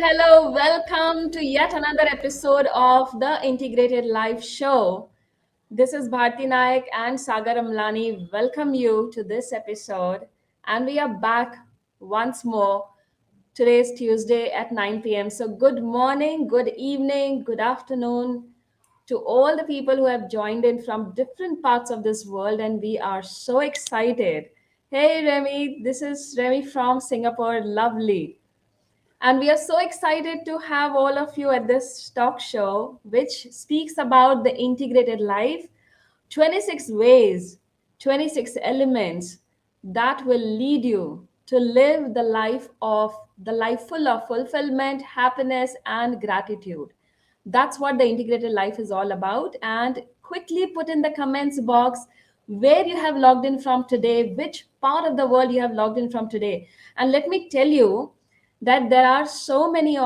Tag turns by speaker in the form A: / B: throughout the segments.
A: hello. Welcome to yet another episode of the Integrated Life Show. This is Bharti Naik and Sagar Amlani. Welcome you to this episode. And we are back once more. Today is Tuesday at 9 p.m. So, good morning, good evening, good afternoon to all the people who have joined in from different parts of this world. And we are so excited. Hey, Remy, this is Remy from Singapore. Lovely. And we are so excited to have all of you at this talk show, which speaks about the integrated life, 26 ways, 26 elements that will lead you to live the life full of fulfillment, happiness, and gratitude. That's what the integrated life is all about. And quickly put in the comments box where you have logged in from today, which part of the world you have logged in from today. And let me tell you that there's so many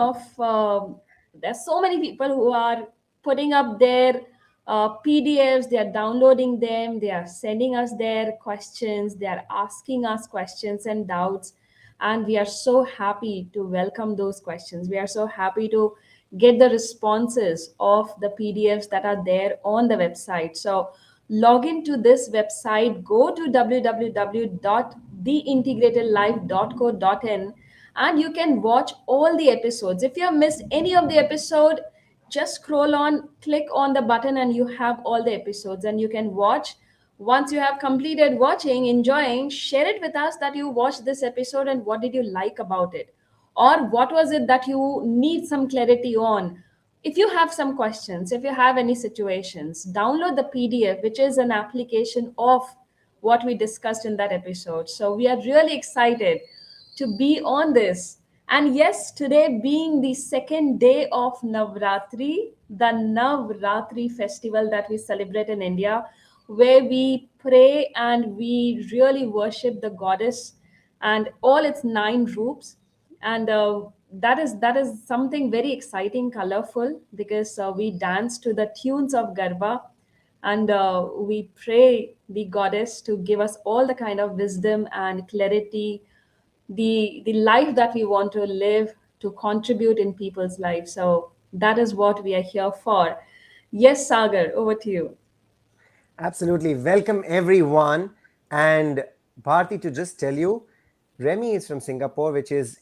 A: people who are putting up their PDFs, they are downloading them, they are sending us their questions, they are asking us questions and doubts. And we are so happy to welcome those questions. We are so happy to get the responses of the PDFs that are there on the website. So log into this website, go to www.theintegratedlife.co.in, and you can watch all the episodes. If you have missed any of the episode, just scroll on, click on the button, and you have all the episodes and you can watch. Once you have completed watching, enjoying, share it with us that you watched this episode and what did you like about it, or what was it that you need some clarity on. If you have some questions, if you have any situations, download the PDF, which is an application of what we discussed in that episode. So we are really excited to be on this. And yes, today being the second day of Navratri, the Navratri festival that we celebrate in India, where we pray and we really worship the goddess and all its nine roots. And that is something very exciting, colorful, because we dance to the tunes of Garba, and we pray the goddess to give us all the kind of wisdom and clarity, the life that we want to live, to contribute in people's lives. So that is what we are here for. Yes, Sagar, over to you.
B: Absolutely. Welcome, everyone. And Bharti, to just tell you, Remy is from Singapore, which is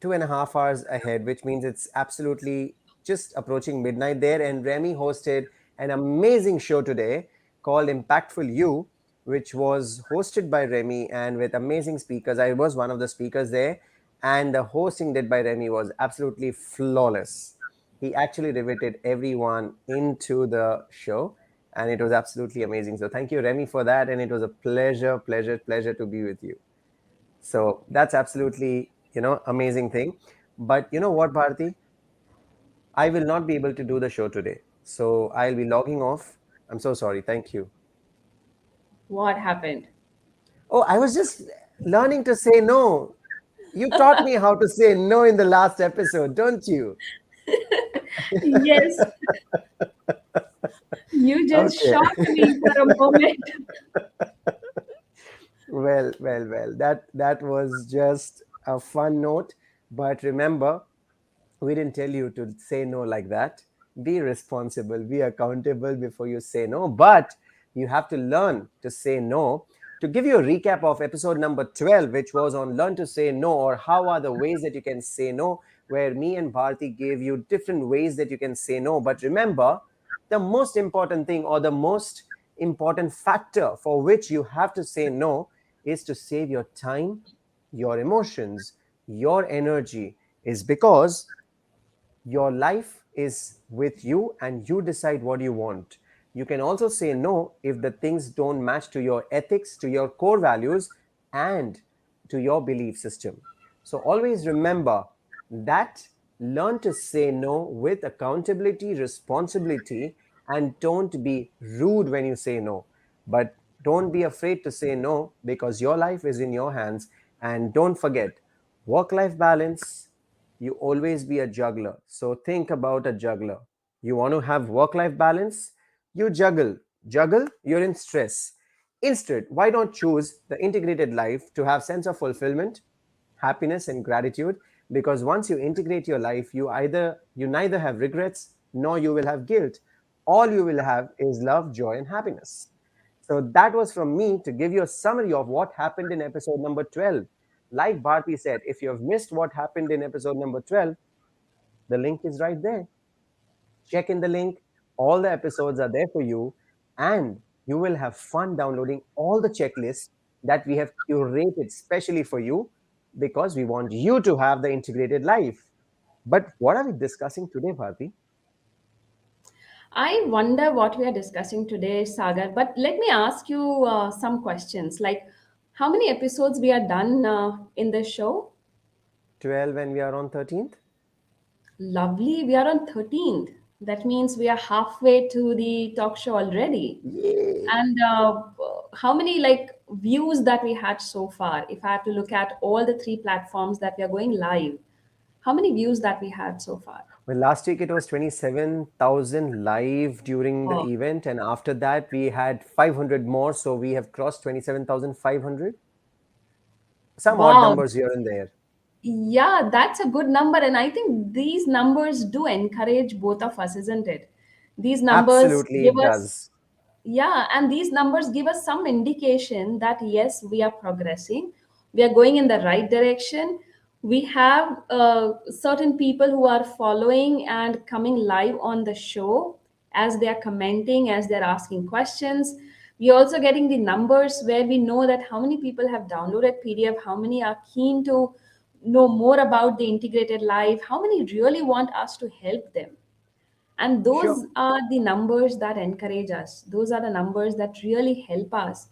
B: 2.5 hours ahead, which means it's absolutely just approaching midnight there. And Remy hosted an amazing show today called Impactful You, which was hosted by Remy and with amazing speakers. I was one of the speakers there, and the hosting did by Remy was absolutely flawless. He actually riveted everyone into the show, and it was absolutely amazing. So thank you, Remy, for that. And it was a pleasure to be with you. So that's absolutely, amazing thing. But you know what, Bharti? I will not be able to do the show today. So I'll be logging off. I'm so sorry. Thank you.
A: What happened?
B: Oh, I was just learning to say no. You taught me how to say no in the last episode, don't you?
A: Yes, you just
B: Okay.
A: shocked me for a moment.
B: Well. That was just a fun note. But remember, we didn't tell you to say no like that. Be responsible, be accountable before you say no. But you have to learn to say no. To give you a recap of episode number 12, which was on learn to say no, or how are the ways that you can say no, where me and Bharti gave you different ways that you can say no. But remember, the most important thing, or the most important factor for which you have to say no, is to save your time, your emotions, your energy, is because your life is with you and you decide what you want. You can also say no if the things don't match to your ethics, to your core values, and to your belief system. So always remember that. Learn to say no with accountability, responsibility, and don't be rude when you say no. But don't be afraid to say no, because your life is in your hands. And don't forget, work life balance, you always be a juggler. So think about a juggler. You want to have work life balance? You juggle. Juggle, you're in stress. Instead, why don't choose the integrated life to have sense of fulfillment, happiness and gratitude, Because once you integrate your life, you neither have regrets nor you will have guilt. All you will have is love, joy, and happiness. So that was from me to give you a summary of what happened in episode number 12. Like Bharti said, if you have missed what happened in episode number 12, the link is right there. Check in the link. All the episodes are there for you, and you will have fun downloading all the checklists that we have curated specially for you, because we want you to have the integrated life. But what are we discussing today, Bharti?
A: I wonder what we are discussing today, Sagar. But let me ask you some questions. Like, how many episodes we are done in this show?
B: 12 and we are on 13th?
A: Lovely. We are on 13th. That means we are halfway to the talk show already.
B: Yay!
A: And how many views that we had so far? If I have to look at all the three platforms that we are going live, how many views that we had so far?
B: Well, last week it was 27,000 live during the
A: Oh,
B: event, and after that we had 500 more, so we have crossed 27,500. Some odd
A: wow.
B: numbers here and there.
A: Yeah, that's a good number. And I think these numbers do encourage both of us, isn't it? These numbers
B: Absolutely,
A: give
B: it
A: us,
B: does.
A: yeah, and these numbers give us some indication that yes, we are progressing. We are going in the right direction. We have certain people who are following and coming live on the show as they are commenting, as they're asking questions. We're also getting the numbers where we know that how many people have downloaded PDF, how many are keen to know more about the integrated life, how many really want us to help them. And
B: Sure.
A: those are the numbers that encourage us. Those are the numbers that really help us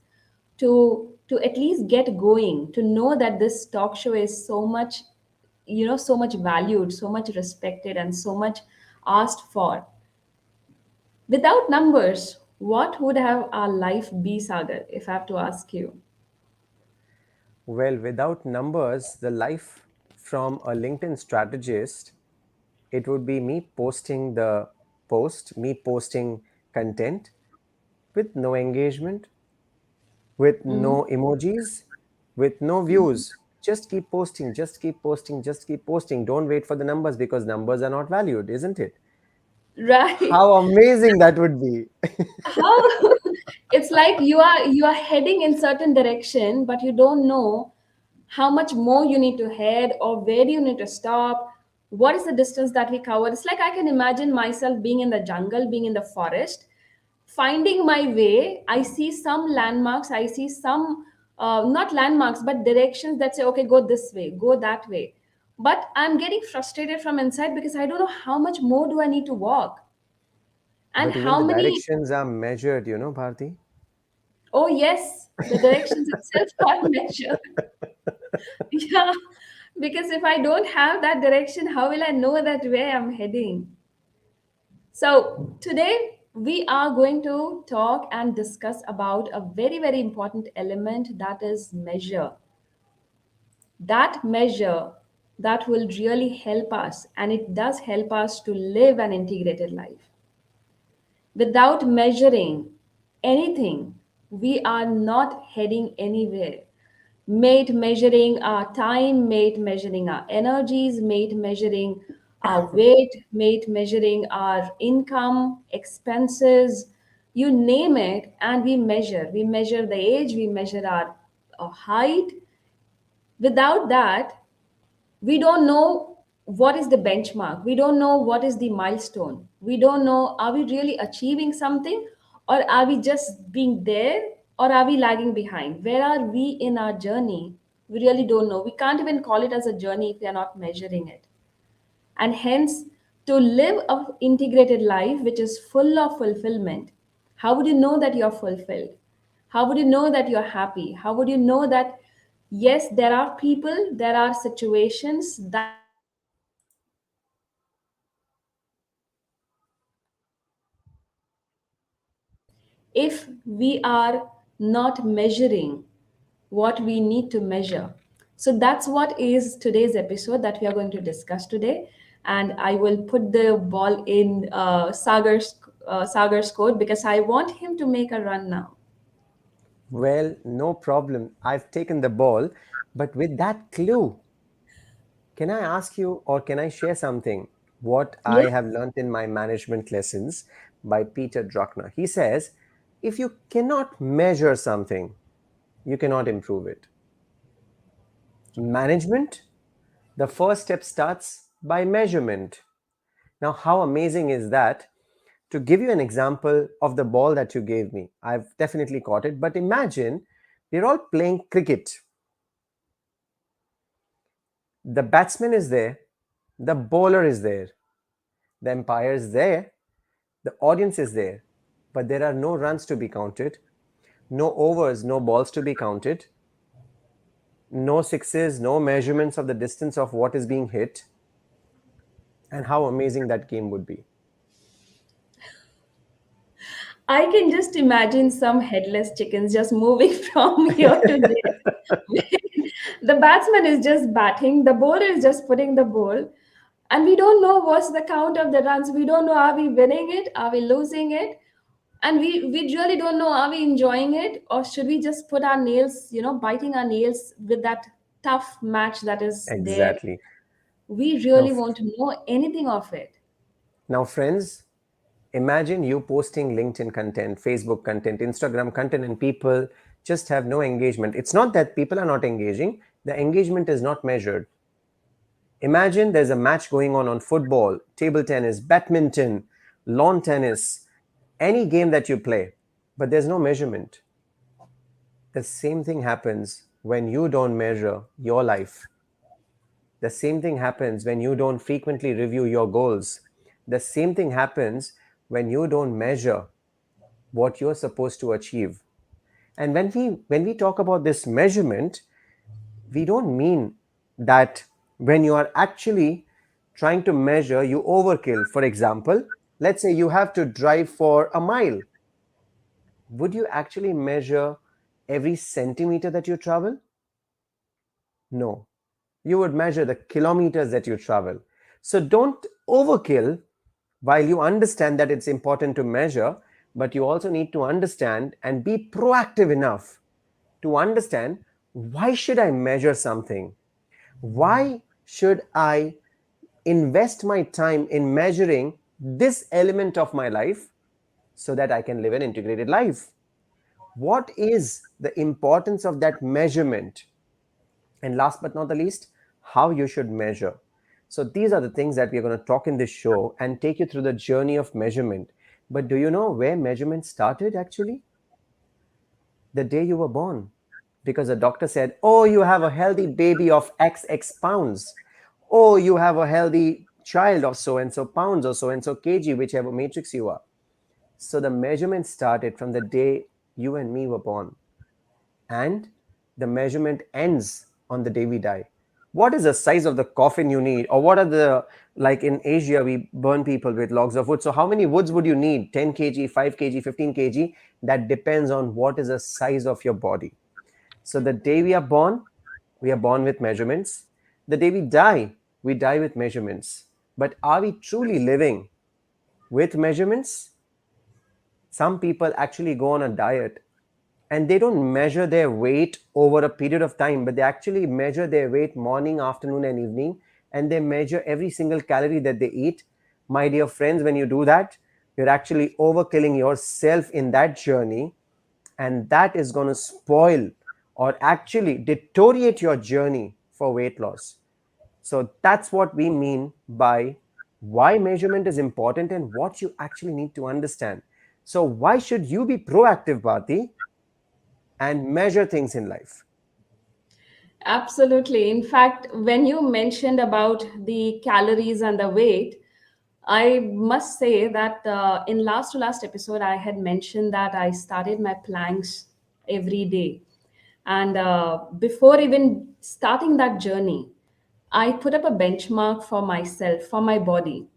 A: to at least get going, to know that this talk show is so much, so much valued, so much respected, and so much asked for. Without numbers, what would have our life be, Sagar, if I have to ask you?
B: Well, without numbers, the life from a LinkedIn strategist, it would be me posting the post, me posting content with no engagement, with
A: Mhm.
B: no emojis, with no views. Just keep posting, just keep posting, just keep posting. Don't wait for the numbers, because numbers are not valued, isn't it?
A: Right.
B: How amazing that would be.
A: How it's like you are heading in certain direction, but you don't know how much more you need to head or where do you need to stop. What is the distance that we cover? It's like I can imagine myself being in the jungle, being in the forest, finding my way. I see some landmarks, I see some not landmarks but directions that say, okay, go this way, go that way, but I'm getting frustrated from inside because I don't know how much more do I need to walk, and
B: But even
A: how
B: the
A: many.
B: directions are measured, Bharti.
A: Oh, yes, the directions itself are measured. Yeah, because if I don't have that direction, how will I know that where I'm heading? So, today we are going to talk and discuss about a very, very important element, that is measure. That measure that will really help us, and it does help us to live an integrated life. Without measuring anything, we are not heading anywhere. Made measuring our time, made measuring our energies, made measuring our weight, made measuring our income, expenses, you name it, and we measure. We measure the age, we measure our height. Without that, we don't know what is the benchmark, we don't know what is the milestone, we don't know are we really achieving something, or are we just being there, or are we lagging behind, where are we in our journey. We really don't know. We can't even call it as a journey if we are not measuring it. And hence, to live a integrated life which is full of fulfillment, how would you know that you're fulfilled? How would you know that you're happy? How would you know that yes, there are people, there are situations that will make you feel if we are not measuring what we need to measure. So that's what is today's episode that we are going to discuss today. And I will put the ball in Sagar's court because I want him to make a run now.
B: Well, no problem. I've taken the ball, but with that clue, Can I ask you, or can I share something? What I
A: Yeah.
B: have learned in my management lessons by Peter Druckner. He says, if you cannot measure something, you cannot improve it. Management, the first step starts by measurement. Now, how amazing is that? To give you an example of the ball that you gave me, I've definitely caught it, but imagine we're all playing cricket. The batsman is there, the bowler is there, the umpire is there, the audience is there, but there are no runs to be counted, no overs, no balls to be counted, no sixes, no measurements of the distance of what is being hit, and how amazing that game would be.
A: I can just imagine some headless chickens just moving from here to there. The batsman is just batting, the bowler is just putting the ball, and we don't know what's the count of the runs. We don't know, are we winning it? Are we losing it? And we really don't know, are we enjoying it? Or should we just put our nails, biting our nails with that tough match that is there?
B: Exactly.
A: We
B: Now,
A: really want to know anything of it.
B: now, friends, imagine you posting LinkedIn content, Facebook content, Instagram content, and people just have no engagement. It's not that people are not engaging, the engagement is not measured. Imagine there's a match going on football, table tennis, badminton, lawn tennis, any game that you play, but there's no measurement. The same thing happens when you don't measure your life. The same thing happens when you don't frequently review your goals. The same thing happens when you don't measure what you're supposed to achieve. And when we talk about this measurement, we don't mean that when you are actually trying to measure, you overkill. For example, let's say you have to drive for a mile. Would you actually measure every centimeter that you travel? No. You would measure the kilometers that you travel. So don't overkill while you understand that it's important to measure, but you also need to understand and be proactive enough to understand, why should I measure something? Why should I invest my time in measuring this element of my life so that I can live an integrated life? What is the importance of that measurement? And last but not the least, how you should measure. So these are the things that we're going to talk in this show and take you through the journey of measurement. But do you know where measurement started actually? The day you were born. Because the doctor said, oh, you have a healthy baby of XX pounds. Oh, you have a healthy child of so and so pounds or so and so kg, whichever matrix you are. So the measurement started from the day you and me were born. And the measurement ends on the day we die. What is the size of the coffin you need? Or what are the, like in Asia, we burn people with logs of wood. So how many woods would you need? 10 kg, 5 kg, 15 kg? That depends on what is the size of your body. So the day we are born with measurements. The day we die with measurements. But are we truly living with measurements? Some people actually go on a diet and they don't measure their weight over a period of time, but they actually measure their weight morning, afternoon, and evening, and they measure every single calorie that they eat. My dear friends, when you do that, you're actually overkilling yourself in that journey, and that is going to spoil or actually deteriorate your journey for weight loss. So that's what we mean by why measurement is important and what you actually need to understand. So why should you be proactive, Bharti, and measure things in life?
A: Absolutely. In fact, when you mentioned about the calories and the weight, I must say that in last to last episode, I had mentioned that I started my planks every day. And before even starting that journey, I put up a benchmark for myself, for my body,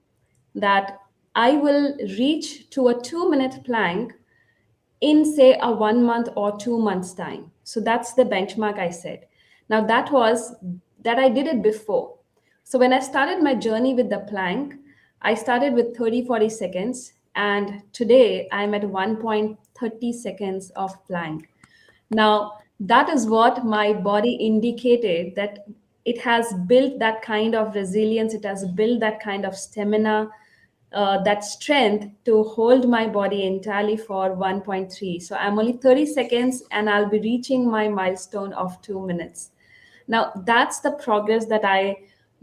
A: that I will reach to a 2 minute plank in say a 1 month or 2 months time. So that's the benchmark I set. Now that I did it before. So when I started my journey with the plank, I started with 30 40 seconds, and today I'm at 1.30 seconds of plank. Now that is what my body indicated, that it has built that kind of resilience, it has built that kind of stamina, that strength to hold my body entirely for 1.3. So I'm only 30 seconds and I'll be reaching my milestone of 2 minutes. Now, that's the progress that I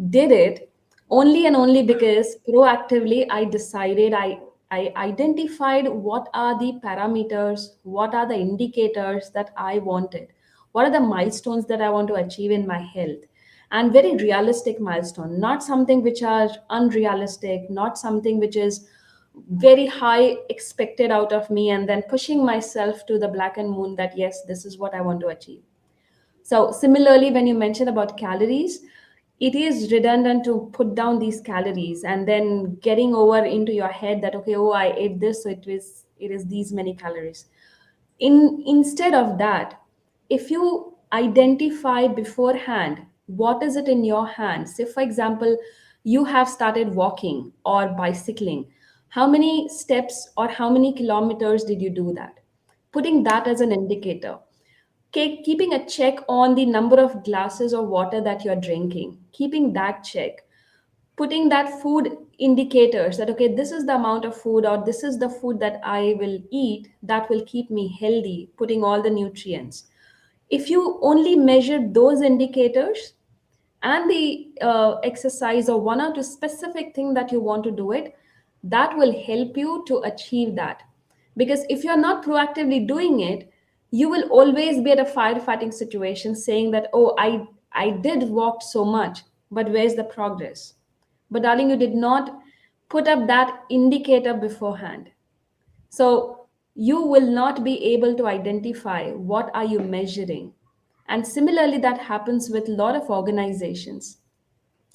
A: did it only and only because proactively I decided, I identified what are the parameters, what are the indicators that I wanted, what are the milestones that I want to achieve in my health, and very realistic milestone, not something which are unrealistic, not something which is very high expected out of me and then pushing myself to the black and moon that yes, this is what I want to achieve. So similarly, when you mention about calories, it is redundant to put down these calories and then getting over into your head that okay, oh, I ate this, so it is these many calories. Instead of that, if you identify beforehand what is it in your hand. Say for example, you have started walking or bicycling. How many steps or how many kilometers did you do that? Putting that as an indicator. Keeping a check on the number of glasses of water that you're drinking, keeping that check, putting that food indicators that okay, this is the amount of food or this is the food that I will eat that will keep me healthy, putting all the nutrients. If you only measure those indicators and the exercise or one or two specific thing that you want to do it, that will help you to achieve that. Because if you're not proactively doing it, you will always be at a firefighting situation saying that oh, I did walk so much, but where's the progress? But darling, you did not put up that indicator beforehand. So you will not be able to identify what are you measuring. And similarly, that happens with a lot of organizations.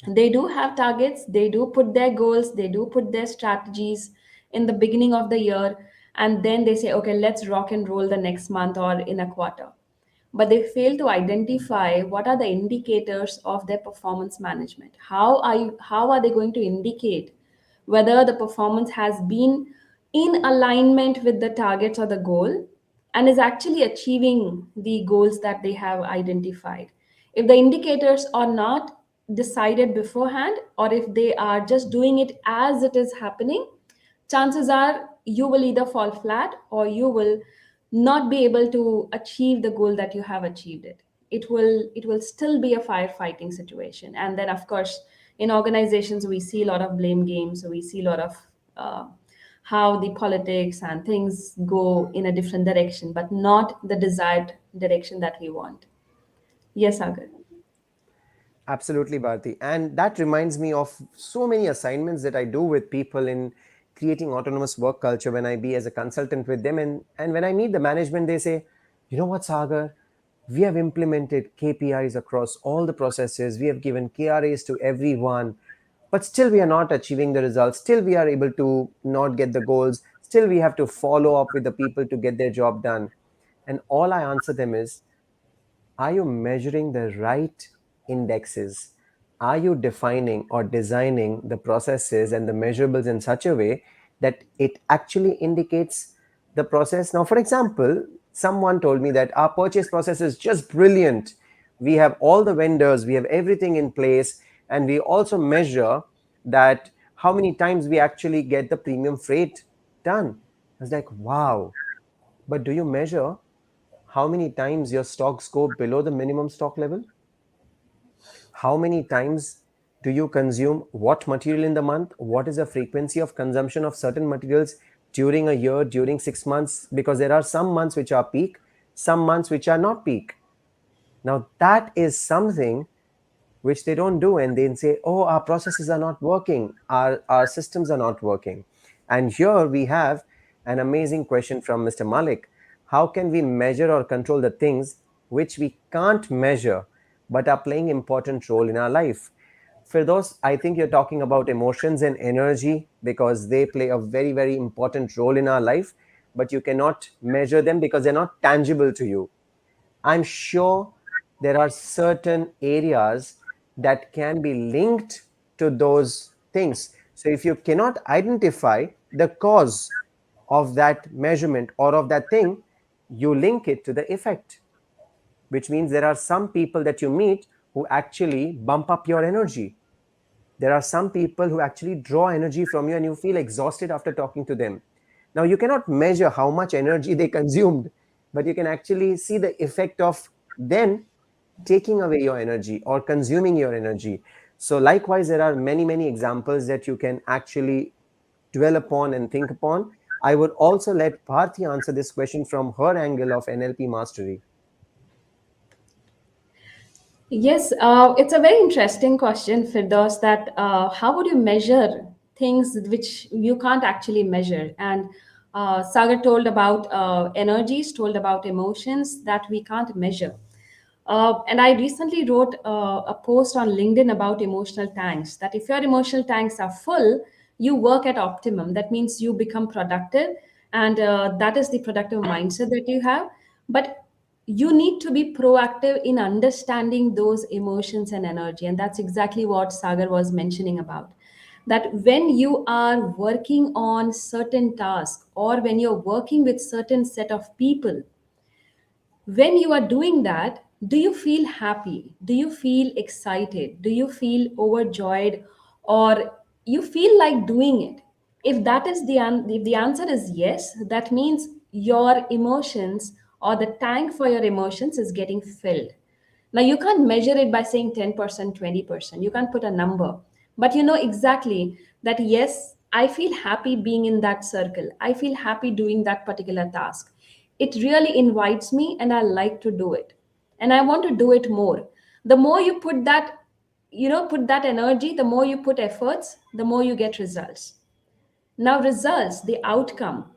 A: They do have targets, they do put their goals, they do put their strategies in the beginning of the year, and then they say okay, let's rock and roll the next month or in a quarter. But they fail to identify what are the indicators of their performance management. How are they going to indicate whether the performance has been in alignment with the targets or the goal and is actually achieving the goals that they have identified? If the indicators are not decided beforehand, or if they are just doing it as it is happening, chances are you will either fall flat or you will not be able to achieve the goal that you have achieved. It will still be a firefighting situation. And then of course, in organizations we see a lot of blame games, so we see a lot of uh, how the politics and things go in a different direction, but not the desired direction that we want. Yes, Agar.
B: Absolutely, Bharti. And that reminds me of so many assignments that I do with people in creating autonomous work culture when I be as a consultant with them. And when I meet the management, they say, you know what, Sagar? We have implemented KPIs across all the processes. We have given KRAs to everyone, but still we are not achieving the results. Still we are able to not get the goals. Still we have to follow up with the people to get their job done. And all I answer them is, are you measuring the right indexes? Are you defining or designing the processes and the measurables in such a way that it actually indicates the process? Now, for example, someone told me that our purchase process is just brilliant. We have all the vendors, we have everything in place, and we also measure that how many times we actually get the premium freight done. I was like, wow, but do you measure how many times your stocks go below the minimum stock level? How many times do you consume what material in the month? What is the frequency of consumption of certain materials during a year, during 6 months? Because there are some months which are peak, some months which are not peak. Now, that is something which they don't do, and they say, oh, our processes are not working, our systems are not working. And here we have an amazing question from Mr. Malik. How can we measure or control the things which we can't measure but are playing important role in our life? For those, I think you're talking about emotions and energy, because they play a very, very important role in our life, but you cannot measure them because they're not tangible to you. I'm sure there are certain areas that can be linked to those things. So if you cannot identify the cause of that measurement or of that thing, you link it to the effect, which means there are some people that you meet who actually bump up your energy. There are some people who actually draw energy from you and you feel exhausted after talking to them. Now, you cannot measure how much energy they consumed, but you can actually see the effect of them taking away your energy or consuming your energy. So, likewise, there are many, many examples that you can actually dwell upon and think upon. I would also let Bharti answer this question from her angle of NLP mastery.
A: Yes, it's a very interesting question, Firdaus, that how would you measure things which you can't actually measure? And Sagar told about energies, told about emotions that we can't measure. And I recently wrote a post on LinkedIn about emotional tanks, that if your emotional tanks are full, you work at optimum. That means you become productive, and that is the productive mindset that you have. But you need to be proactive in understanding those emotions and energy. And that's exactly what Sagar was mentioning about. That when you are working on certain tasks, or when you're working with certain set of people, when you are doing that, do you feel happy? Do you feel excited? Do you feel overjoyed? Or you feel like doing it? If that is if the answer is yes, that means your emotions, or the tank for your emotions, is getting filled. Now, you can't measure it by saying 10%, 20%. You can't put a number. But you know exactly that, yes, I feel happy being in that circle. I feel happy doing that particular task. It really invites me, and I like to do it. And I want to do it more. The more you put that, put that energy, the more you put efforts, the more you get results. Now, results, the outcome,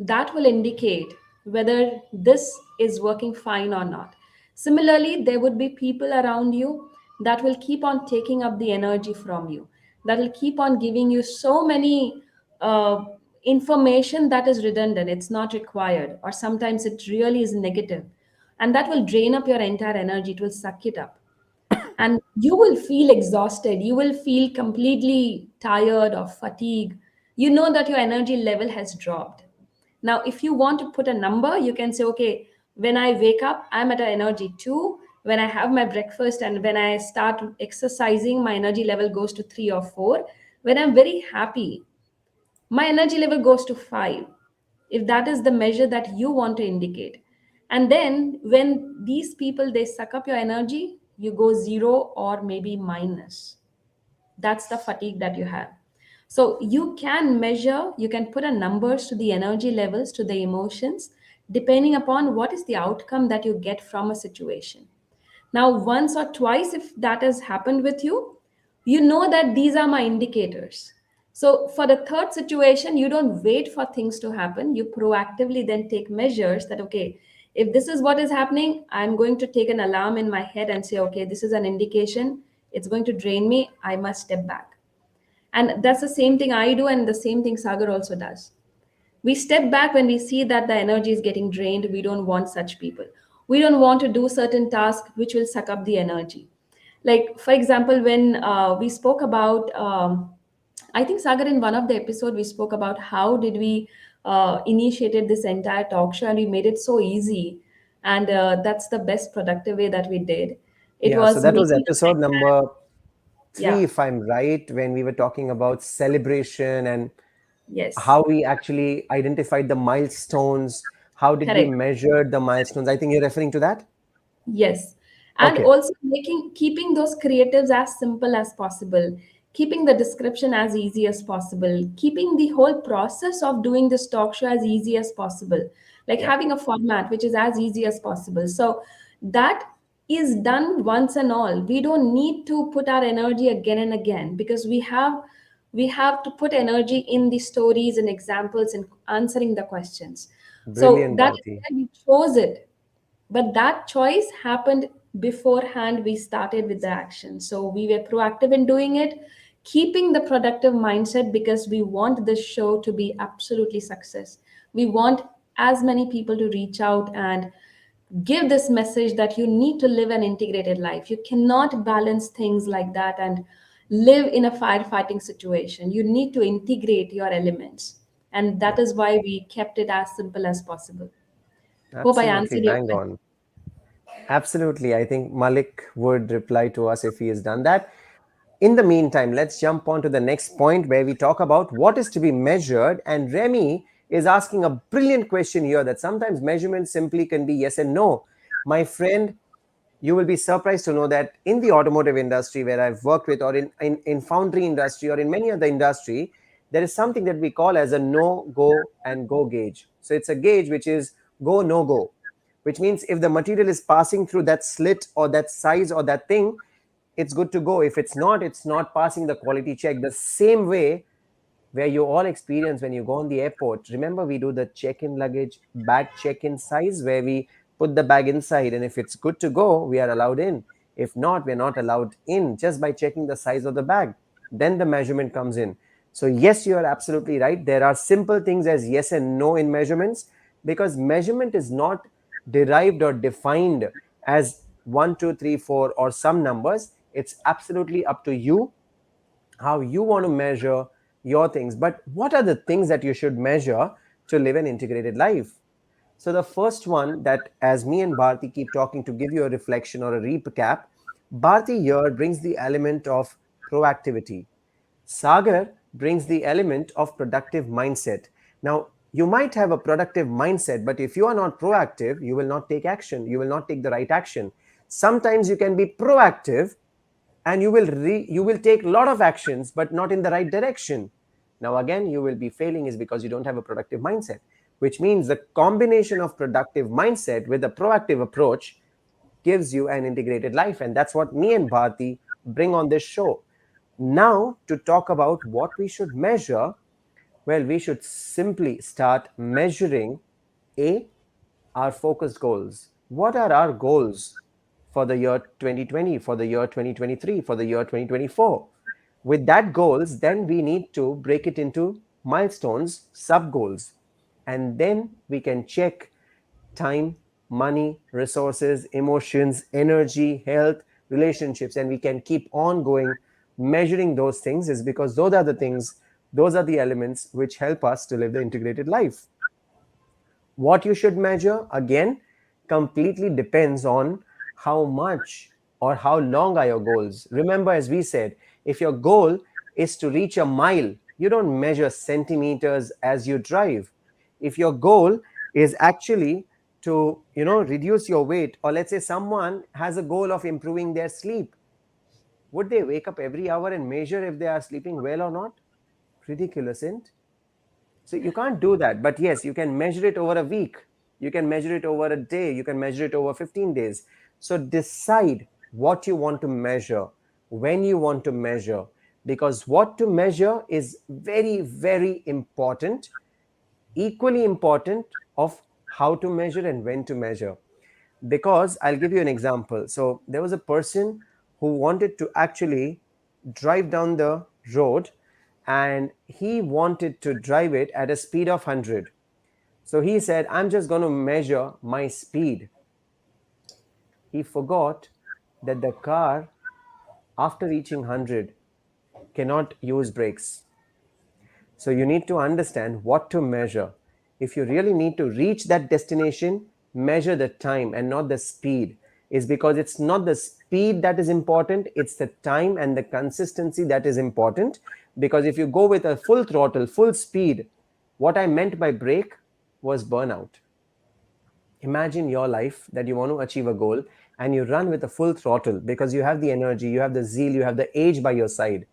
A: that will indicate whether this is working fine or not. Similarly, there would be people around you that will keep on taking up the energy from you, that will keep on giving you so many information that is redundant, it's not required, or sometimes it really is negative. And that will drain up your entire energy, it will suck it up. And you will feel exhausted, you will feel completely tired or fatigued. You know that your energy level has dropped. Now, if you want to put a number, you can say, okay, when I wake up, I'm at an energy 2. When I have my breakfast and when I start exercising, my energy level goes to 3 or 4. When I'm very happy, my energy level goes to 5, if that is the measure that you want to indicate. And then when these people, they suck up your energy, you go 0 or maybe minus. That's the fatigue that you have. So you can measure, you can put a numbers to the energy levels, to the emotions, depending upon what is the outcome that you get from a situation. Now, once or twice, if that has happened with you, you know that these are my indicators. So, for the third situation, you don't wait for things to happen. You proactively then take measures that, okay, if this is what is happening, I'm going to take an alarm in my head and say, okay, this is an indication. It's going to drain me. I must step back. And that's the same thing I do, and the same thing Sagar also does. We step back when we see that the energy is getting drained. We don't want such people. We don't want to do certain tasks which will suck up the energy. Like, for example, when we spoke about, I think Sagar, in one of the episode, we spoke about how did we initiated this entire talk show, and we made it so easy. And that's the best productive way that we did. It
B: Yeah, so
A: was
B: that was
A: making the
B: episode
A: entire,
B: number
A: yeah,
B: three, if I'm right, when we were talking about celebration and
A: yes,
B: how we actually identified the milestones. How did we
A: correct.
B: measure the milestones? I think you're referring to that.
A: Yes. And
B: Okay.
A: also keeping those creatives as simple as possible, keeping the description as easy as possible, keeping the whole process of doing this talk show as easy as possible, like
B: Yeah.
A: having a format which is as easy as possible. So that is done once and all. We don't need to put our energy again and again, because we have to put energy in the stories and examples and answering the questions. So
B: Brilliant,
A: that is
B: Bharti.
A: why we chose it, but that choice happened beforehand we started with the action. So we were proactive in doing it, keeping the productive mindset, because we want this show to be absolutely success. We want as many people to reach out and give this message that you need to live an integrated life. You cannot balance things like that and live in a firefighting situation. You need to integrate your elements, and that is why we kept it as simple as possible. Hope I
B: Absolutely
A: answered your
B: bang
A: question.
B: on. Absolutely. I think Malik would reply to us if he has done that. In the meantime, let's jump on to the next point where we talk about what is to be measured. And Remy is asking a brilliant question here that sometimes measurement simply can be yes and no. My friend, you will be surprised to know that in the automotive industry where I've worked with, or in foundry industry, or in many other industry, there is something that we call as a no, go, and go gauge. So it's a gauge which is go, no go, which means if the material is passing through that slit or that size or that thing, it's good to go. If it's not passing the quality check. The same way where you all experience when you go on the airport. Remember, we do the check-in luggage bag check-in size where we put the bag inside, and if it's good to go, we are allowed in. If not, we're not allowed in just by checking the size of the bag. Then the measurement comes in. So yes, you are absolutely right. There are simple things as yes and no in measurements, because measurement is not derived or defined as 1, 2, 3, 4 or some numbers. It's absolutely up to you how you want to measure your things. But what are the things that you should measure to live an integrated life? So, the first one that, as me and Bharti keep talking to give you a reflection or a recap, Bharti here brings the element of proactivity. Sagar brings the element of productive mindset. Now, you might have a productive mindset, but if you are not proactive, you will not take action. You will not take the right action. Sometimes you can be proactive and you will take a lot of actions but not in the right direction. Now again, you will be failing is because you don't have a productive mindset, which means the combination of productive mindset with a proactive approach gives you an integrated life, and that's what me and Bharti bring on this show. Now, to talk about what we should measure, well, we should simply start measuring a our focused goals. What are our goals for the year 2020, for the year 2023, for the year 2024? With that goals, then we need to break it into milestones, sub goals, and then we can check time, money, resources, emotions, energy, health, relationships, and we can keep on going measuring those things, is because those are the things, those are the elements which help us to live the integrated life. What you should measure, again, completely depends on how much or how long are your goals. Remember, as we said, if your goal is to reach a mile, you don't measure centimeters as you drive. If your goal is actually to reduce your weight, or let's say someone has a goal of improving their sleep, would they wake up every hour and measure if they are sleeping well or not? Ridiculous, isn't? So you can't do that. But yes, you can measure it over a week. You can measure it over a day. You can measure it over 15 days. So decide what you want to measure, when you want to measure, because what to measure is very, very important, equally important of how to measure and when to measure. Because I'll give you an example. So there was a person who wanted to actually drive down the road, and he wanted to drive it at a speed of 100. So he said, I'm just going to measure my speed. He forgot that the car, after reaching 100, cannot use brakes. So you need to understand what to measure. If you really need to reach that destination, measure the time and not the speed. Is because it's not the speed that is important, it's the time and the consistency that is important. Because if you go with a full throttle, full speed, what I meant by brake was burnout. Imagine your life that you want to achieve a goal and you run with a full throttle because you have the energy, you have the zeal, you have the age by your side.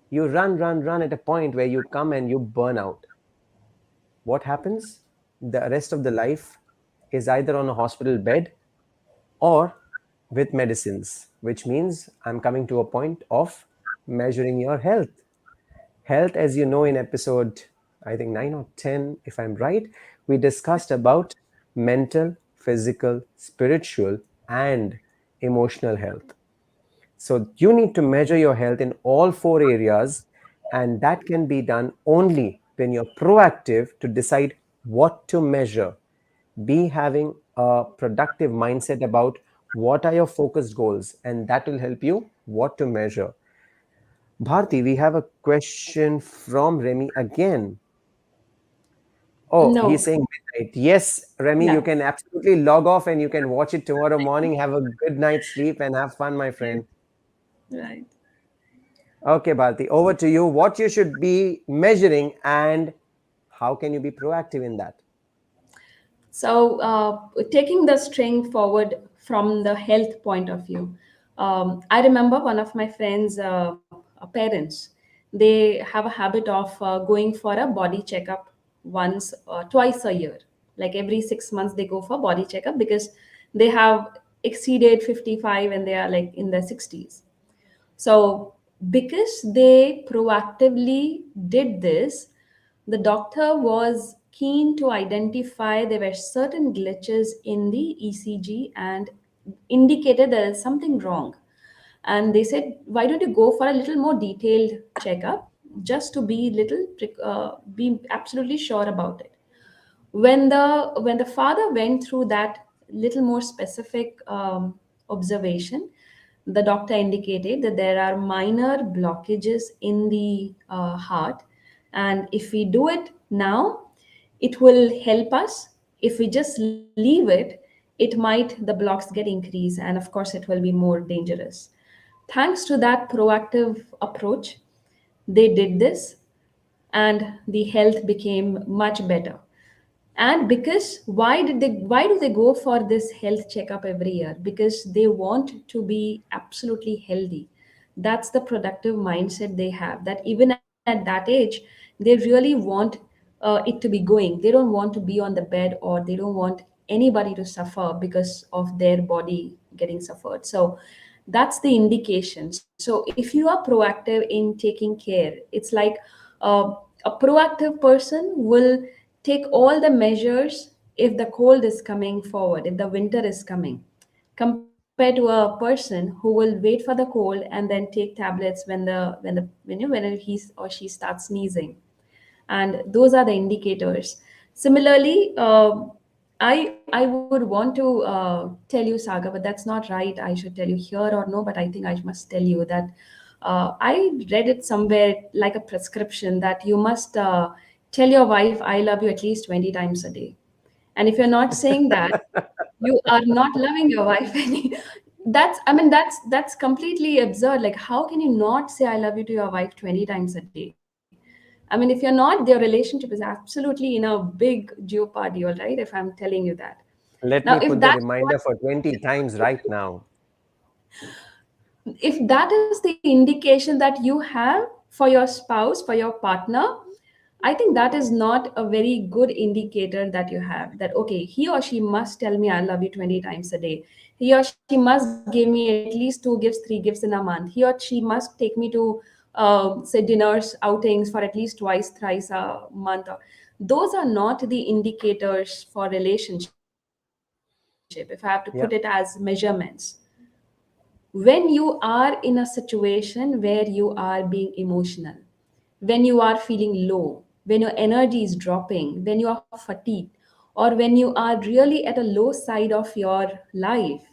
B: You run, run, run at a point where you come and you burn out. What happens? The rest of the life is either on a hospital bed or with medicines, which means I'm coming to a point of measuring your health. Health, as you know, in episode, I think 9 or 10, if I'm right, we discussed about mental, physical, spiritual, and emotional health. So you need to measure your health in all four areas, and that can be done only when you're proactive to decide what to measure. Be having a productive mindset about what are your focused goals, and that will help you what to measure. Bharti, we have a question from Remy again. Oh, he's
A: No.
B: saying Right. Yes, Remy, you
A: Yeah.
B: can absolutely log off and you can watch it tomorrow morning. Have a good night's sleep and have fun, my friend.
A: Right.
B: Okay, Bharti, over to you. What you should be measuring and how can you be proactive in that?
A: So, taking the string forward from the health point of view, I remember one of my friends' parents. They have a habit of going for a body checkup once, twice a year. Like every 6 months, they go for body checkup because they have exceeded 55 and they are like in their 60s. So, because they proactively did this, the doctor was keen to identify there were certain glitches in the ECG and indicated there is something wrong. And they said, why don't you go for a little more detailed checkup just to be absolutely sure about it. When the father went through that little more specific observation, the doctor indicated that there are minor blockages in the heart, and if we do it now, it will help us. If we just leave it, it might the blocks get increased, and of course it will be more dangerous. Thanks to that proactive approach, they did this, and the health became much better. And because why do they go for this health checkup every year? Because they want to be absolutely healthy. That's the productive mindset they have, that even at that age, they really want it to be going. They don't want to be on the bed, or they don't want anybody to suffer because of their body getting suffered. So that's the indication. So if you are proactive in taking care, it's like uh, a proactive person will take all the measures if the cold is coming forward, if the winter is coming, compared to a person who will wait for the cold and then take tablets when he or she starts sneezing. And those are the indicators. Similarly, I would want to tell you, Saga, but that's not right. I should tell you here or no, but I think I must tell you that I read it somewhere like a prescription that you must tell your wife I love you at least 20 times a day. And if you're not saying that, you are not loving your wife any. That's completely absurd. Like, how can you not say I love you to your wife 20 times a day? I mean, if you're not, their relationship is absolutely in a big jeopardy, all right, if I'm telling you that.
B: Let
A: Now,
B: me put the reminder for 20 times right now.
A: if that is the indication that you have for your spouse, for your partner, I think that is not a very good indicator that you have, that okay, he or she must tell me I love you 20 times a day. He or she must give me at least two gifts, three gifts in a month. He or she must take me to say dinners, outings for at least twice, thrice a month. Those are not the indicators for relationship, if I have to put it as measurements.
B: Yeah.
A: When you are in a situation where you are being emotional, when you are feeling low, when your energy is dropping, when you are fatigued, or when you are really at a low side of your life,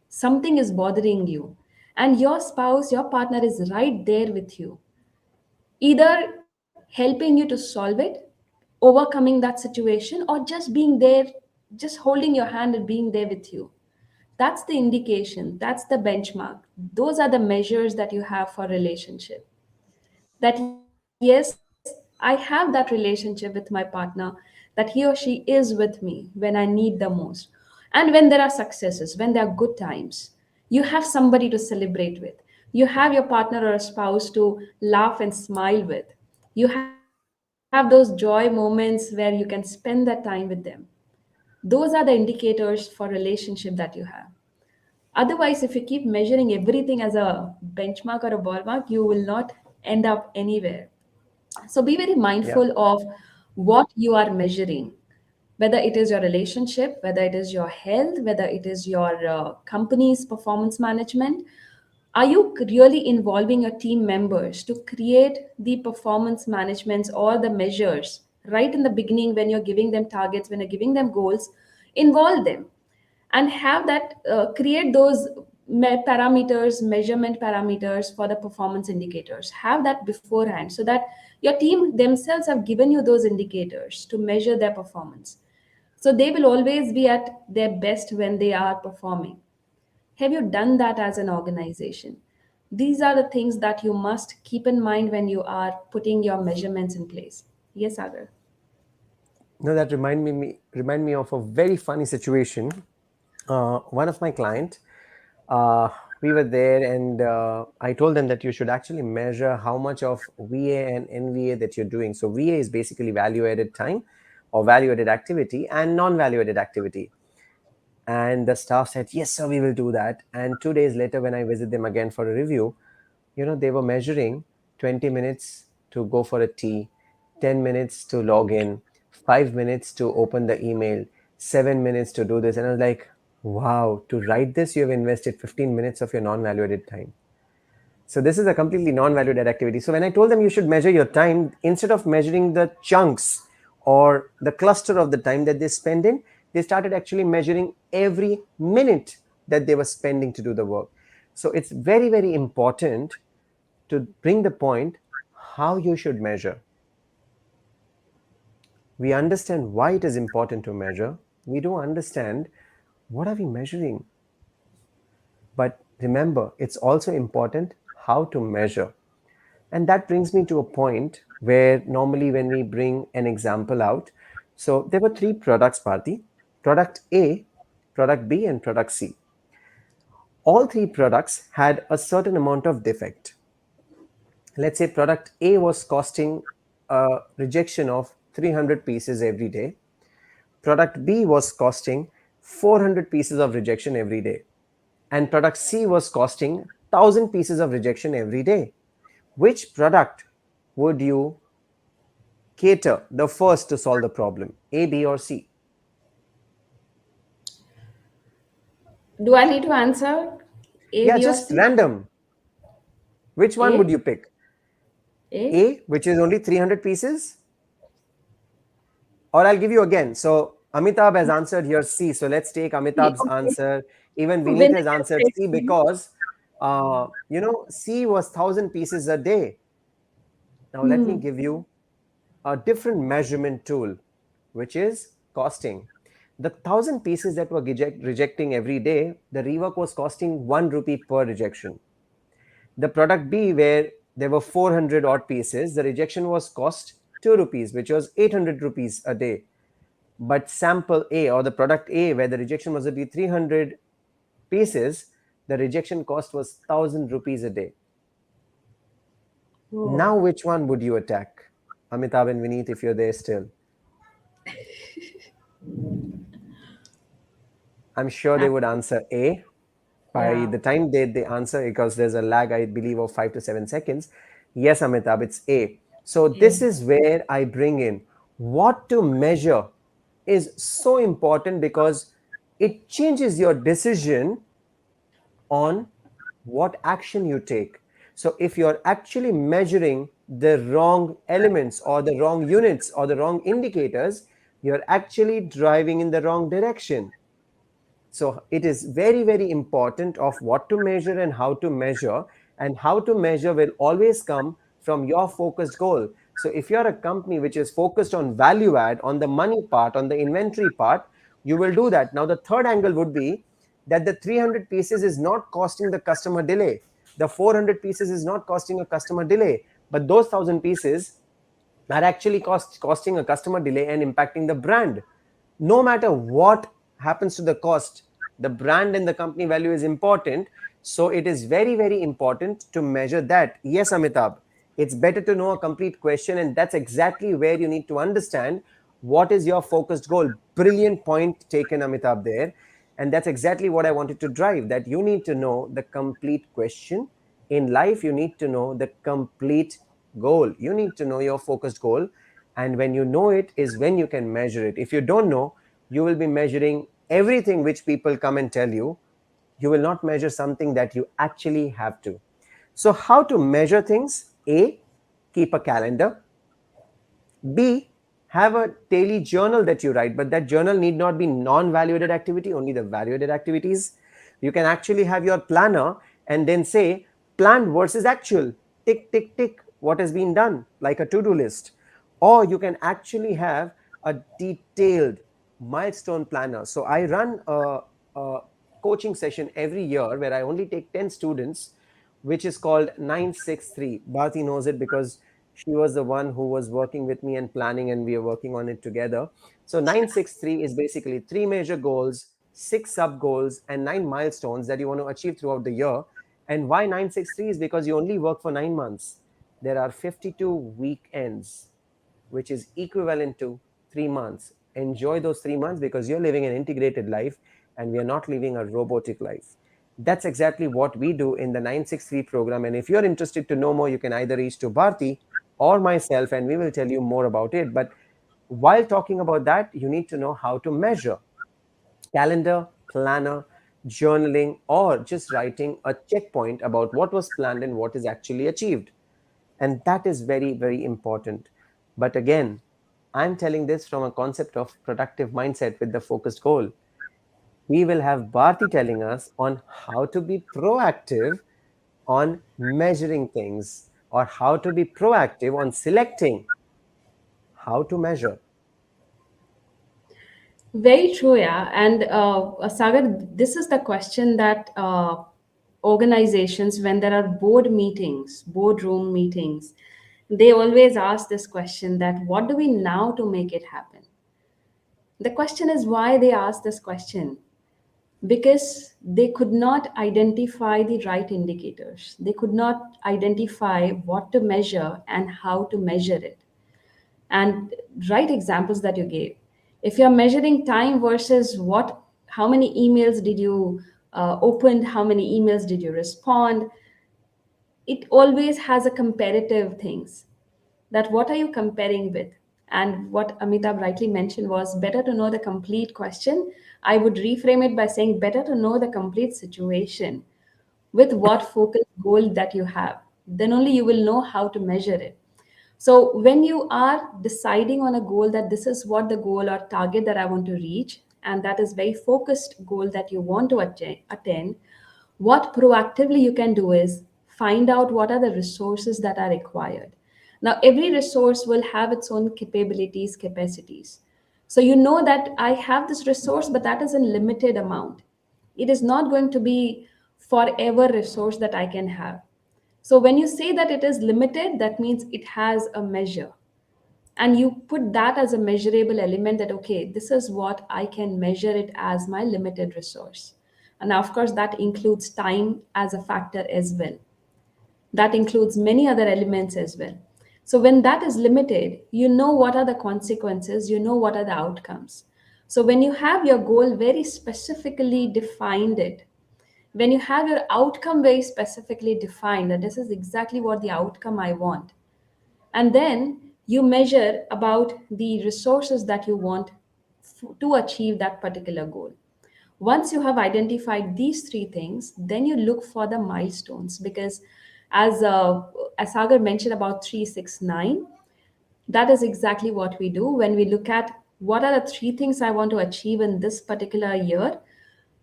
A: something is bothering you, and your spouse, your partner is right there with you, either helping you to solve it, overcoming that situation, or just being there, just holding your hand and being there with you. That's the indication, that's the benchmark. Those are the measures that you have for relationship. That yes, I have that relationship with my partner, that he or she is with me when I need the most. And when there are successes, when there are good times, you have somebody to celebrate with. You have your partner or a spouse to laugh and smile with. You have those joy moments where you can spend that time with them. Those are the indicators for relationship that you have. Otherwise, if you keep measuring everything as a benchmark or a ballpark, you will not end up anywhere. So be very
B: Yeah.
A: mindful of what you are measuring, whether it is your relationship, whether it is your health, whether it is your company's performance management. Are you really involving your team members to create the performance managements or the measures right in the beginning when you're giving them targets, when you're giving them goals? Involve them and have that create those parameters, measurement parameters for the performance indicators. Have that beforehand so that your team themselves have given you those indicators to measure their performance. So they will always be at their best when they are performing. Have you done that as an organization? These are the things that you must keep in mind when you are putting your measurements in place. Yes, Agar.
B: No, that remind me of a very funny situation. One of my client, uh, we were there, and I told them that you should actually measure how much of VA and NVA that you're doing. So VA is basically value added time or value added activity, and non value added activity. And the staff said, yes sir, we will do that. And 2 days later, when I visit them again for a review, they were measuring 20 minutes to go for a tea, 10 minutes to log in, 5 minutes to open the email, 7 minutes to do this. And I was like, wow, to write this you have invested 15 minutes of your non-valuated time. So this is a completely non-valuated activity. So when I told them you should measure your time, instead of measuring the chunks or the cluster of the time that they spend in, they started actually measuring every minute that they were spending to do the work. So it's very, very important to bring the point how you should measure. We understand why it is important to measure. We don't understand what are we measuring. But remember, it's also important how to measure. And that brings me to a point where normally when we bring an example out, so there were three products, Bharti: product A, product B, and product C. All three products had a certain amount of defect. Let's say product A was costing a rejection of 300 pieces every day. Product B was costing 400 pieces of rejection every day. And product C was costing 1000 pieces of rejection every day. Which product would you cater the first to solve the problem? A, B, or C?
A: Do I need to answer A,
B: Yeah,
A: B, or
B: just
A: C?
B: random. Which one would
A: A?
B: you pick?
A: A?
B: A, which is only 300 pieces, or I'll give you again. So Amitabh has answered here C. So let's take
A: C.
B: Amitabh's
A: Okay.
B: answer. Even Vineet
A: Vinay
B: has
A: can
B: answered
A: take
B: C
A: C.
B: because, C was 1000 pieces a day. Now let me
A: Hmm.
B: give you a different measurement tool, which is costing. The 1000 pieces that were rejecting every day, the rework was costing 1 rupee per rejection. The product B, where there were 400 odd pieces, the rejection was cost 2 rupees, which was 800 rupees a day. But sample A, or the product A, where the rejection was to be 300 pieces, the rejection cost was 1000 rupees a day.
A: Oh.
B: Now, which one would you attack? Amitabh and Vineet, if you're there still. I'm sure they would answer A. By
A: Yeah.
B: the time they answer, because there's a lag, I believe, of 5 to 7 seconds. Yes, Amitabh, it's A. So this
A: A.
B: is where I bring in what to measure is so important, because it changes your decision on what action you take. So if you're actually measuring the wrong elements or the wrong units or the wrong indicators, you're actually driving in the wrong direction. So it is very, very important of what to measure and how to measure, and how to measure will always come from your focused goal. So if you're a company which is focused on value add, on the money part, on the inventory part, you will do that. Now the third angle would be that the 300 pieces is not costing the customer delay. The 400 pieces is not costing a customer delay, but those 1000 pieces are actually costing a customer delay and impacting the brand. No matter what happens to the cost, the brand and the company value is important. So it is very, very important to measure that. Yes, Amitabh, it's better to know a complete question, and that's exactly where you need to understand what is your focused goal. Brilliant point taken, Amitabh, there. And that's exactly what I wanted to drive, that you need to know the complete question. In life, you need to know the complete goal. You need to know your focused goal. And when you know it is when you can measure it. If you don't know, you will be measuring everything which people come and tell you. You will not measure something that you actually have to. So how to measure things? A, keep a calendar. B, have a daily journal that you write, but that journal need not be non-valuated activity, only the valuated activities. You can actually have your planner and then say planned versus actual. Tick, tick, tick, what has been done, like a to-do list. Or you can actually have a detailed milestone planner. So I run a coaching session every year where I only take 10 students, which is called 963. Bharti knows it because she was the one who was working with me and planning, and we are working on it together. So 963 is basically three major goals, six sub goals, and nine milestones that you want to achieve throughout the year. And why 963 is because you only work for 9 months. There are 52 weekends, which is equivalent to 3 months. Enjoy those 3 months because you're living an integrated life and we are not living a robotic life. That's exactly what we do in the 963 program. And if you're interested to know more, you can either reach to Bharti or myself, and we will tell you more about it. But while talking about that, you need to know how to measure calendar, planner, journaling, or just writing a checkpoint about what was planned and what is actually achieved. And that is very, very important. But again, I'm telling this from a concept of productive mindset with the focused goal. We will have Bharti telling us on how to be proactive on measuring things, or how to be proactive on selecting how to measure.
A: Very true, yeah. And Sagar, this is the question that organizations, when there are board meetings, boardroom meetings, they always ask this question that what do we now to make it happen? The question is why they ask this question, because they could not identify the right indicators. They could not identify what to measure and how to measure it. And right examples that you gave. If you're measuring time versus how many emails did you open, how many emails did you respond, it always has a comparative things. That what are you comparing with? And what Amitabh rightly mentioned was better to know the complete question. I would reframe it by saying better to know the complete situation with what focus goal that you have. Then only you will know how to measure it. So when you are deciding on a goal that this is what the goal or target that I want to reach, and that is very focused goal that you want to attain, what proactively you can do is find out what are the resources that are required. Now, every resource will have its own capabilities, capacities. So you know that I have this resource, but that is in limited amount. It is not going to be forever resource that I can have. So when you say that it is limited, that means it has a measure. And you put that as a measurable element that, okay, this is what I can measure it as my limited resource. And of course, that includes time as a factor as well. That includes many other elements as well. So when that is limited, you know what are the consequences, you know what are the outcomes. So when you have your goal very specifically defined it, when you have your outcome very specifically defined, that this is exactly what the outcome I want, and then you measure about the resources that you want to achieve that particular goal. Once you have identified these three things, then you look for the milestones, because as Sagar mentioned about 369, that is exactly what we do when we look at what are the three things I want to achieve in this particular year.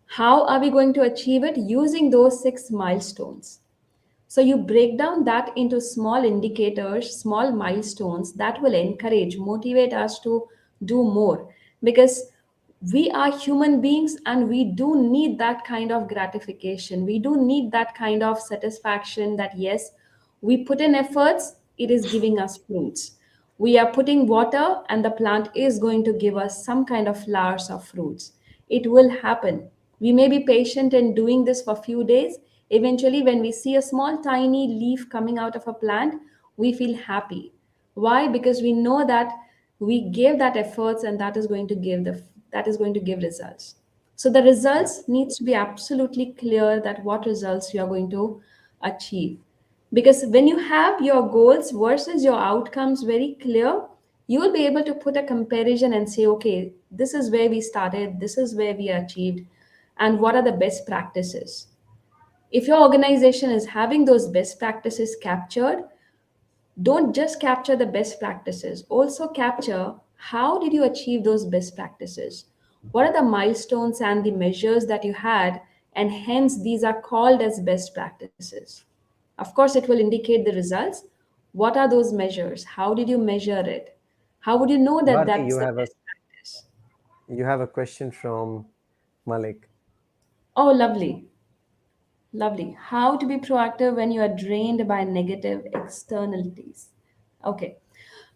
A: How are we going to achieve it? Using those six milestones. So you break down that into small indicators, small milestones that will encourage, motivate us to do more, because we are human beings and we do need that kind of gratification. We do need that kind of satisfaction that yes, we put in efforts, it is giving us fruits. We are putting water and the plant is going to give us some kind of flowers or fruits. It will happen. We may be patient in doing this for a few days. Eventually, when we see a small tiny leaf coming out of a plant, we feel happy. Why? Because we know that we gave that efforts and that is going to give results. So the
B: Yeah.
A: results needs to be absolutely clear that what results you are going to achieve. Because when you have your goals versus your outcomes very clear, you will be able to put a comparison and say, okay, this is where we started, this is where we achieved, and what are the best practices. If your organization is having those best practices captured, don't just capture the best practices, also capture how did you achieve those best practices? What are the milestones and the measures that you had, and hence these are called as best practices. Of course, it will indicate the results. What are those measures? How did you measure it? How would you know that
B: Bharti,
A: that's
B: you
A: the
B: have a
A: best practice?
B: You have a question from Malik.
A: Oh, lovely. Lovely. How to be proactive when you are drained by negative externalities. Okay.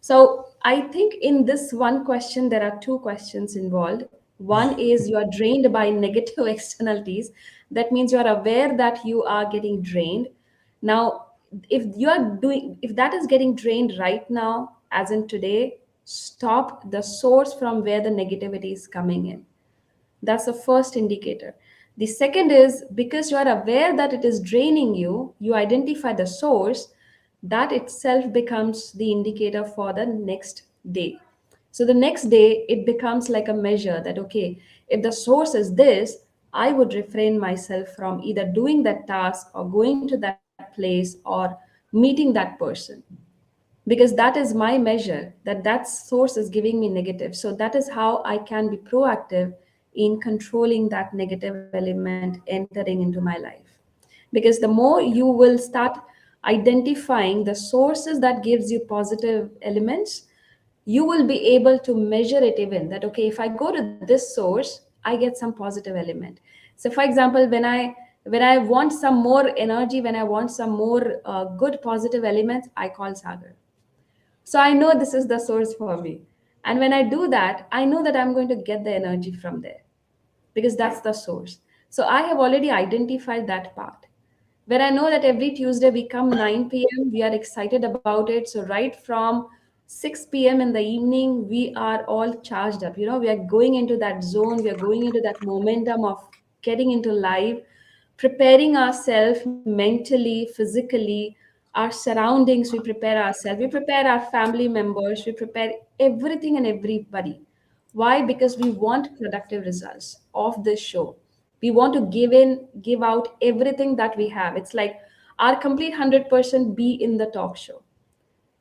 A: So I think in this one question, there are two questions involved. One is you are drained by negative externalities. That means you are aware that you are getting drained. Now, if that is getting drained right now, as in today, stop the source from where the negativity is coming in. That's the first indicator. The second is because you are aware that it is draining you, you identify the source, that itself becomes the indicator for the next day. So the next day, it becomes like a measure that, okay, if the source is this, I would refrain myself from either doing that task or going to that place or meeting that person, because that is my measure that that source is giving me negative. So that is how I can be proactive in controlling that negative element entering into my life. Because the more you will start identifying the sources that gives you positive elements, you will be able to measure it, even that, okay, if I go to this source, I get some positive element. So for example, when I want some more energy, when I want some more good positive elements, I call Sagar. So I know this is the source for me. And when I do that, I know that I'm going to get the energy from there because that's the source. So I have already identified that part. Where I know that every Tuesday we come 9 p.m., we are excited about it. So right from 6 p.m. in the evening, we are all charged up. We are going into that zone, we are going into that momentum of getting into live, preparing ourselves mentally, physically, our surroundings, we prepare ourselves, we prepare our family members, we prepare everything and everybody. Why? Because we want productive results of this show. We want to give out everything that we have. It's like our complete 100% be in the talk show.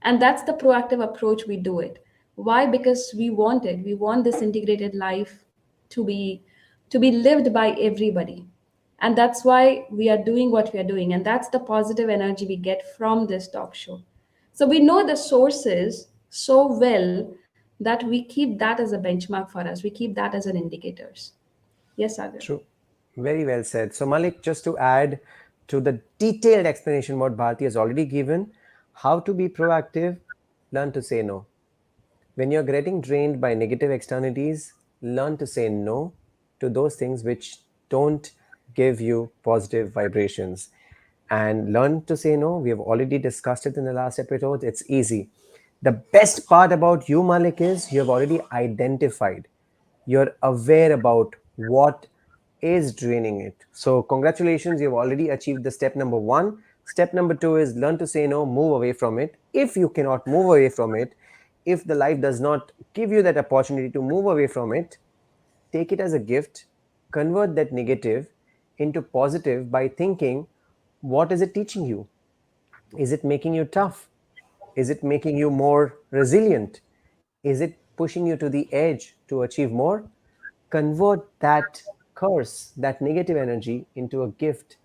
A: And that's the proactive approach we do it. Why? Because we want this integrated life to be to be lived by everybody. And that's why we are doing what we are doing. And that's the positive energy we get from this talk show. So we know the sources so well that we keep that as a benchmark for us. We keep that as an indicators. Yes, Sagar.
B: True. Very well said. So, Malik, just to add to the detailed explanation what Bharti has already given, how to be proactive, learn to say no. When you're getting drained by negative externalities, learn to say no to those things which don't give you positive vibrations. And learn to say no. We have already discussed it in the last episode. It's easy. The best part about you, Malik, is you have already identified, you're aware about what is draining it. So, congratulations, you've already achieved the step number one. Step number two is learn to say no, move away from it. If you cannot move away from it, if the life does not give you that opportunity to move away from it, take it as a gift, convert that negative into positive by thinking, what is it teaching you? Is it making you tough? Is it making you more resilient? Is it pushing you to the edge to achieve more? Convert that curse, that negative energy, into a gift.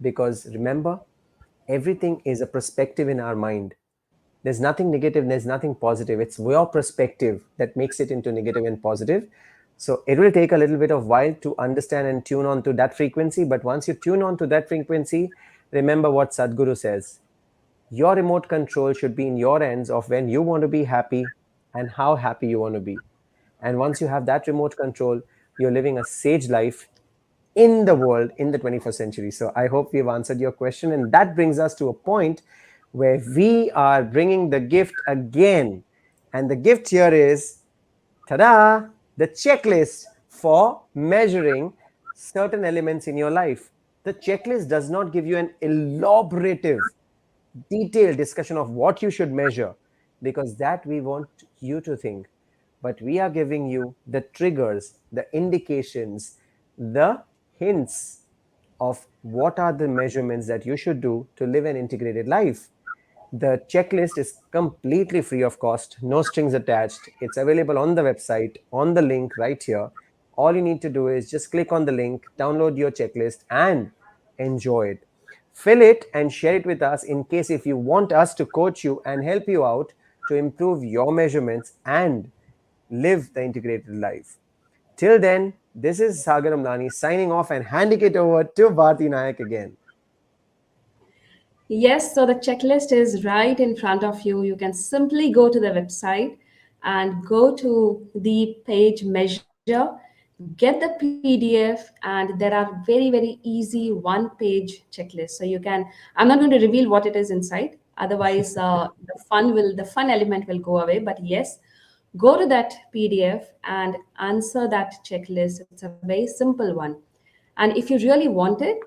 B: Because remember, everything is a perspective in our mind. There's nothing negative, there's nothing positive. It's your perspective that makes it into negative and positive. So it will take a little bit of while to understand and tune on to that frequency. But once you tune on to that frequency, remember what Sadhguru says. Your remote control should be in your hands of when you want to be happy and how happy you want to be. And once you have that remote control, you're living a sage life in the world in the 21st century. So I hope we've answered your question. And that brings us to a point where we are bringing the gift again. And the gift here is, ta-da, the checklist for measuring certain elements in your life. The checklist does not give you an elaborative, detailed discussion of what you should measure, because that we want you to think. But we are giving you the triggers, the indications, the hints of what are the measurements that you should do to live an integrated life. The checklist is completely free of cost, no strings attached. It's available on the website, on the link right here. All you need to do is just click on the link, download your checklist, and enjoy it. Fill it and share it with us in case if you want us to coach you and help you out to improve your measurements and live the integrated life. Till then, this is Sagar Amlani signing off and handing it over to Bharti Nayak again.
A: Yes, so the checklist is right in front of you. You can simply go to the website and go to the page measure, get the PDF, and there are very, very easy one page checklist. So you can, I'm not going to reveal what it is inside. Otherwise, the fun element will go away. But yes, go to that PDF and answer that checklist. It's a very simple one. And if you really want it,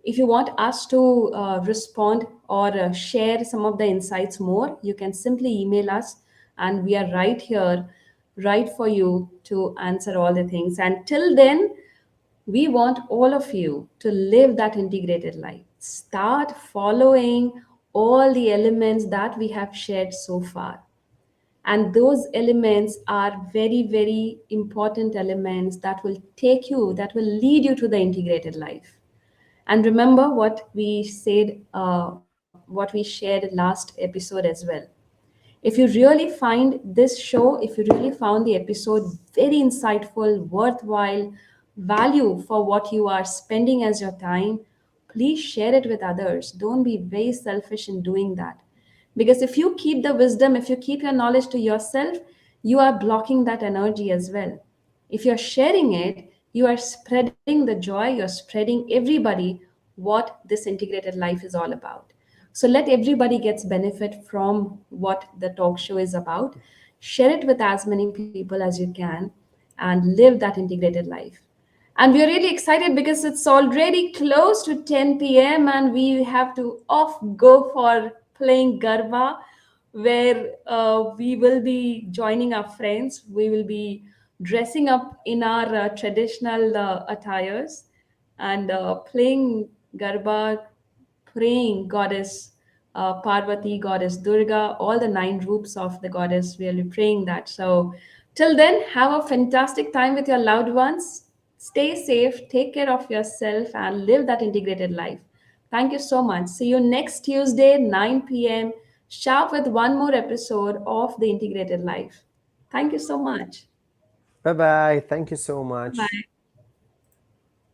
A: if you want us to respond or share some of the insights more, you can simply email us, and we are right here, right for you to answer all the things. And till then, we want all of you to live that integrated life. Start following all the elements that we have shared so far. And those elements are very, very important elements that will take you, that will lead you to the integrated life. And remember what we said, what we shared last episode as well. If you really find this show, if you really found the episode very insightful, worthwhile, value for what you are spending as your time, please share it with others. Don't be very selfish in doing that. Because if you keep the wisdom, if you keep your knowledge to yourself, you are blocking that energy as well. If you're sharing it, you are spreading the joy, you're spreading everybody what this integrated life is all about. So let everybody gets benefit from what the talk show is about. Share it with as many people as you can and live that integrated life. And we are really excited because it's already close to 10 p.m. and we have to off go for playing Garba, where we will be joining our friends. We will be dressing up in our traditional attires and playing Garba, praying goddess Parvati, goddess Durga, all the nine roops of the goddess. We'll be praying that. So, till then, have a fantastic time with your loved ones. Stay safe, take care of yourself, and live that integrated life. Thank you so much. See you next Tuesday, 9 p.m., sharp with one more episode of The Integrated Life. Thank you so much.
B: Bye bye. Thank you so much.
A: Bye.